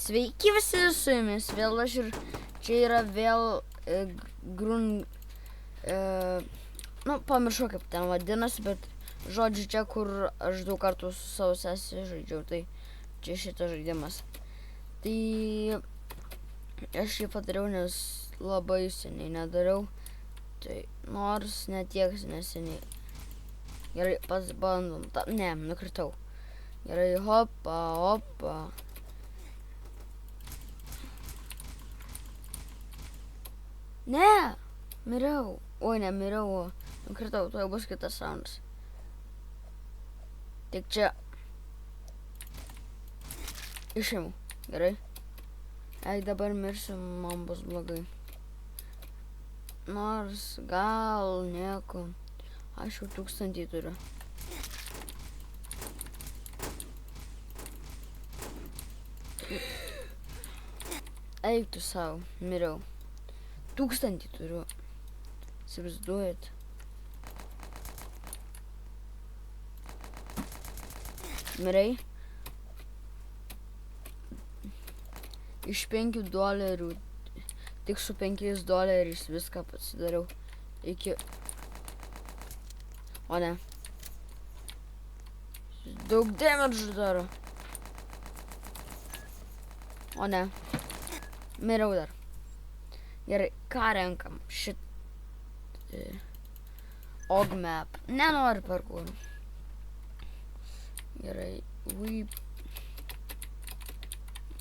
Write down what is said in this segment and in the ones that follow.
Sveiki visi, su jumis vėl aš ir čia yra vėl pamiršau kaip ten vadinasi, bet žodžiu čia, kur aš 2 kartų su savo sesija žaidžiau, tai čia šitas žaidimas. Tai aš jį padariau, nes labai seniai nedariau, tai nors netiek neseniai. Gerai, pasibandom, ne, nukritau. Gerai, hopa, hopa. Ne, miriau. Oi, nemiriau, nukritau, tuoj bus kitas raundas. Tik čia. Išimu, gerai. Jei dabar mirsiu, man bus blogai. Nors gal nieko. Aš jau 1000 turiu. Eik tu savo, miriau. 1000 turiu. Įsivaizduojat. Mirai. Iš $5. Tik su $5 viską pasidariau. Iki... O ne. Daug damage daro. O ne. Miriau dar. Gerai, ką renkam? Og map. Nenori parkour. Gerai, whip.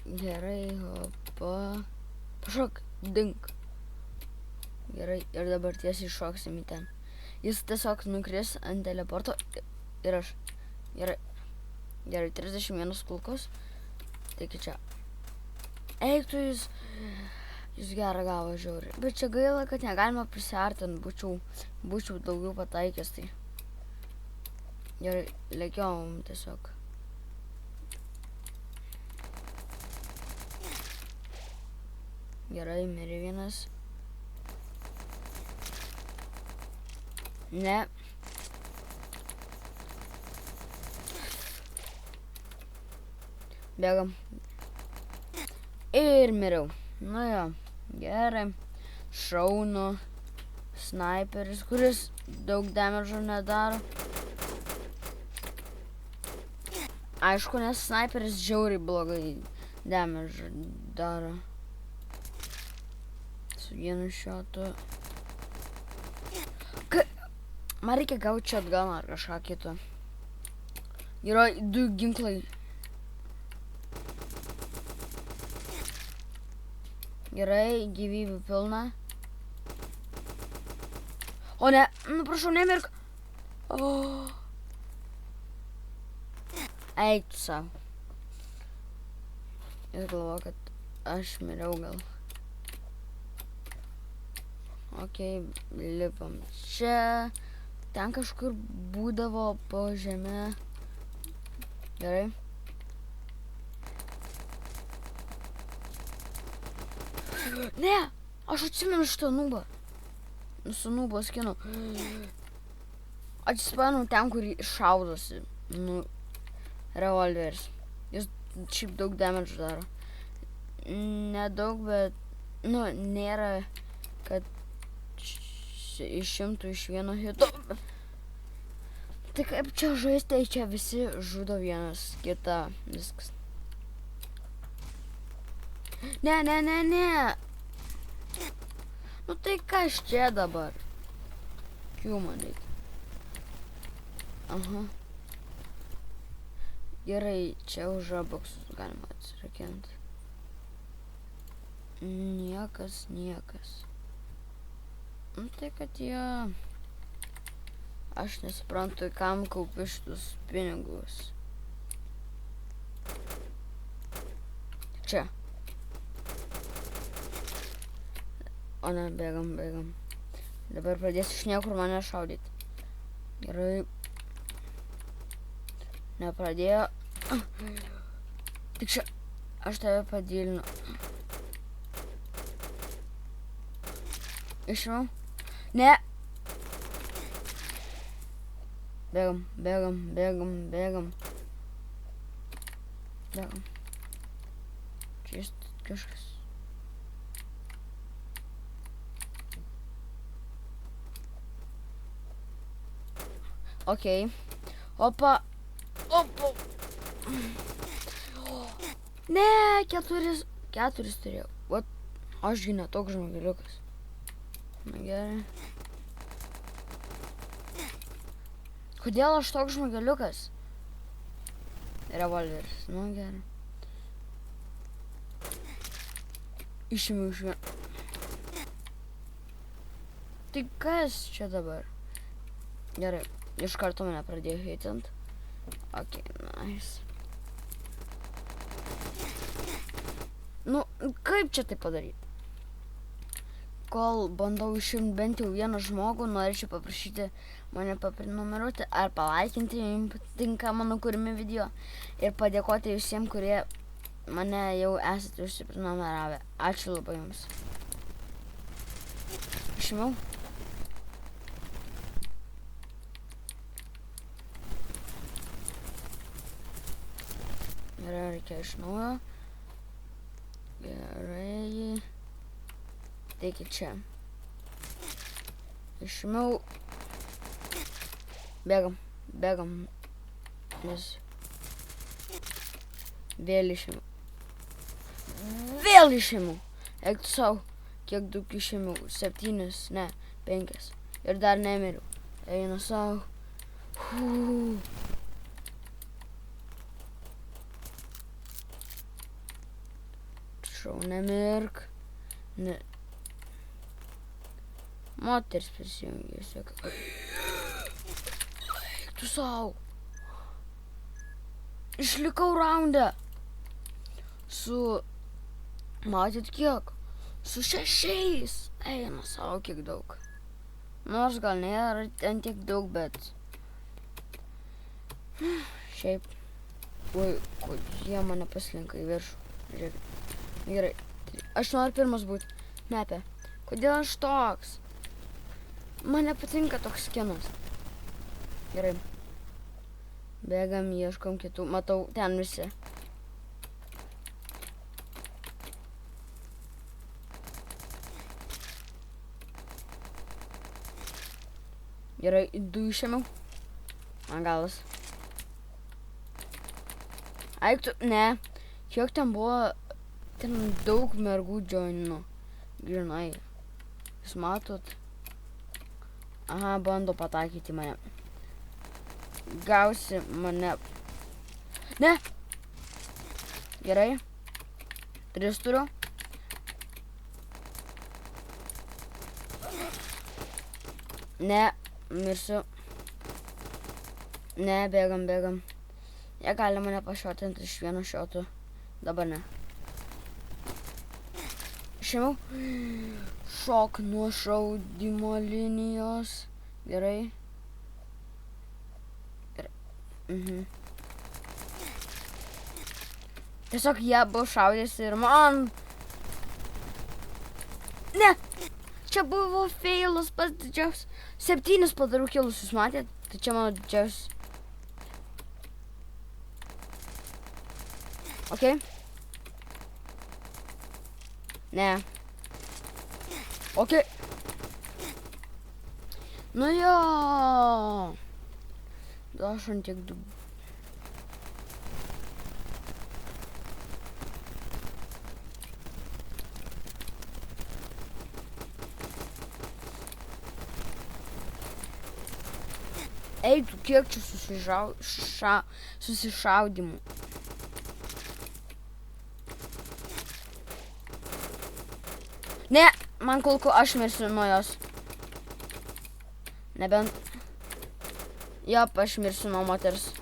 Gerai, hopa. Pašok, dink. Gerai, ir dabar tiesiai šoksim į ten. Jis tiesiog nukris ant teleporto ir aš. Gerai. Gerai, 31 kulkos. Taigi čia. Eik tu jūs gerą gavo žiauriai. Bet čia gaila, kad negalima prisiartinti. Būčiau daugiau pataikęs, tai. Gerai, lėkiom tiesiog. Gerai, mirė vienas. Ne. Bėgam. Ir miriau. Nu jo, gerai. Šaunu. Sniperis, kuris daug damage nedaro. Aišku, nes sniperis žiauriai blogai damage daro. Su vienu šotu. Man reikia gauti čia atgal ar kažką kito. Yra 2 ginklai. Gerai, gyvybių pilna. O ne, nu prašau, nemirk. Eik tu savo. Ir galvoju, kad aš miriau gal. Okei, lipam čia. Ten kažkur būdavo po žemę. Gerai. Ne, aš atsimenu šitą nubą. Su nubo skinu. Atsispanu ten, kur šaudosi. Nu, revolveris. Jis šiaip daug damage daro. Nedaug, bet, nu, nėra, kad išimtų iš vieno hito. Tai kaip čia žaisti, čia visi žudo vienas kitą. Viskas. Ne. Nu tai kas čia dabar? Kių man reikia. Aha. Gerai, čia už Robloxus galima atsirakinti. Niekas. Nu tai kad jie... Aš nesuprantu, kam kaupi šitus pinigus. Čia. O ne, bėgam. Dabar pradėsiu iš niekur mane šaudyti. Gerai. Nepradėjo. Tik čia. Aš tave padilinu. Išimau. Ne. Bėgam. Jis kažkas. Okei. Opa. Ne, keturis turėjau. Vat, ašgi ne toks žmogeliukas. Na gerai. Kodėl aš toks žmogeliukas? Revolveris. Nu gerai. Išėmiau iš vieną. Tai kas čia dabar? Gerai. Iš karto mane pradėjo heitint. Ok, nice. Nu, kaip čia tai padaryti? Kol bandau išimti bent jau vieną žmogų, norėčiau paprašyti mane paprenumeruoti ar palaikinti, jums patinka mano kūrimi video. Ir padėkoti visiems, kurie mane jau esate užsiprenumeravę. Ačiū labai jums. Išėmiau. Gerai, reikia iš naujo. Gerai. Teikit čia. Išėmiau. Bėgam. Nes. Vėl išėmiau. Eik tu sau. Kiek daug išėmiau? 7, ne, 5. Ir dar nemiriau. Eina sau. Prašau, nemirk. Ne. Moteris prisijungė. Eik tu sau. Išlikau raunde. Matėt kiek? Su 6. Eina sau, kiek daug. Nors gal nėra ten tiek daug, bet... Šiaip... Oi, jie mane paslinka į viršų. Žiūrėk. Gerai. Aš noriu pirmas būti. Mepė. Kodėl aš toks? Man nepatinka toks skinas. Gerai. Bėgam, ieškom kitų. Matau, ten visi. Gerai, 2 išėmiau. Man galas. Eik tu, ne. Kiek ten buvo, ten daug mergų joinino. Grinai. Jūs matot? Aha, bando pataikyti mane. Gausi mane. Ne! Gerai. 3 turiu. Ne, mirsiu. Ne, bėgam. Jie gali mane pašotinti iš vieno šotų. Dabar ne. Išėmiau. Šok nuo šaudymo linijos. Gerai. Tiesiog jie buvo šaudėsi ir man... Ne! Čia buvo feilas pats didžiausias. 7 padariau kilus, jūs matėt? Tai čia mano didžiausias. Ok. Ne. Ok. Nu jo. Aš ant tiek daug. Eik, tu kiek čia susišaudimų. Ne, man kulku, aš mirsiu nuo jos. Nebent. Jop, aš mirsiu nuo moters.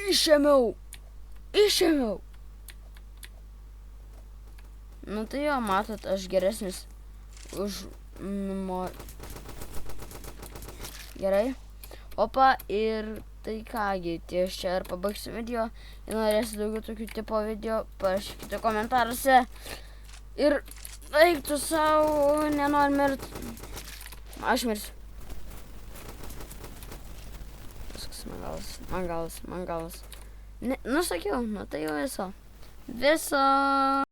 Išėmiau. Nu tai jo, matot, aš geresnis už... Gerai. Opa, ir tai kągi, ties čia ir pabaigsiu video. Jei norėsite daugiau tokių tipo video, parašykite komentaruose. Ir eik tu savo, nenori mirt. Aš mirsiu. Viskas, man galas. Ne, nu sakiau, nu tai jau viso. Viso.